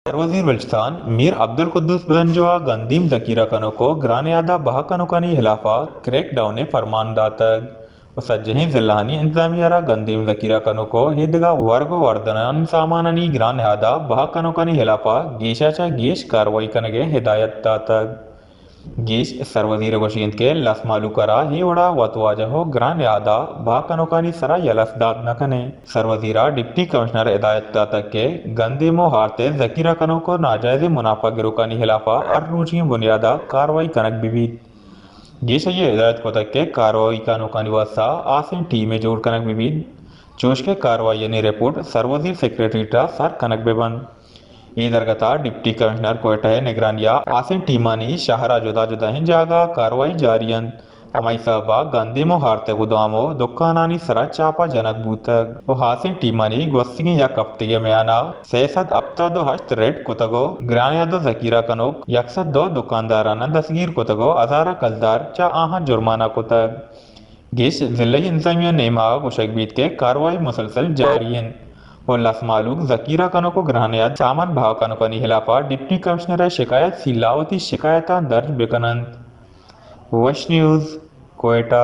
वजीर बलूचिस्तान मीर अब्दुल कुद्दूस बुलंदजोआ गंदीम ज़कीरा कनो को ग्रानियादा बहा कनोकानी हिलाफा क्रैक डाउन फरमान दातग वसज्जहीं जिल्लानी इंतजामियारा गंदीम ज़कीरा कनो को हिदगा वर्ग वर्दनन सामाननी ग्रानियादा बहा कनोकानी हिलाफा गीशाचा गीश कार्रवाई कनगे हिदायत दातग गीश सरवजीर वशींद के लस मालू करा ही वड़ा वतवाजा हो ग्रान यादा बहा कनोकानी सरा यलस दाद न कने सरवजीरा डिप्टी कमिश्नर हिदायत दाता के गंदी मो हारते जकीरा कनो को नाजायज मुनाफा गिरोकानी हिलाफा और रूची बुनियादा कार्रवाई कनक बिबीद गीश ये हिदायत को तक के कार्रवाई कनोकानी वसा आसिन टीम में जोड़ कनक बिबीद जोश के कार्रवाई ने रिपोर्ट सरवजीर सेक्रेटरी सर कनक बेबन ಈ ದರ್ಗತಾ ಡಿಪ್ಟಿ ಕಮಿಷನರ್ ಕೋಟೆ ನಿಗರಾನಿಯಾ ಆಸಿನ್ ಟೀಮಾನಿ ಶಹರ ಜುದಾ ಜುದಾ ಜಾಗ ಕಾರ್ವಾಯಿ ಜಾರಿಯನ್ ತಮೈ ಸಹಬಾ ಗಂದಿಮೋ ಹಾರ್ತೆ ಗುದಾಮೋ ದುಕಾನಾನಿ ಸರ ಚಾಪಾ ಜನಕ್ ಬೂತಗ್ ಓ ಹಾಸಿನ್ ಟೀಮಾನಿ ಗೊಸ್ಸಿಗೆ ಯಾ ಕಪ್ತಿಗೆ ಮೇಯಾನಾ ಸೇಸದ್ ಅಪ್ತಾದೋ ಹಶ್ತ್ ರೇಟ್ ಕುತಗೋ ಗ್ರಾನಿಯಾದೋ ಜಕೀರಾ ಕನೋಕ್ ಯಕ್ಸದ್ ದೋ ದುಕಾनदाराना दसगीर कुतगो अजारा कलदार चा आहा जुर्माना कुतग गिश जिले इंतजामिया नेमा गुशकबीत के कार्रवाई मुसलसल जारी है और लसमालूक जकीरा कनो को ग्रहणयात सामान भाव कनो कनी हिलाफा डिप्टी कमिश्नर शिकायत सिलावती शिकायता दर्ज बेकनंत वश न्यूज़ कोयटा।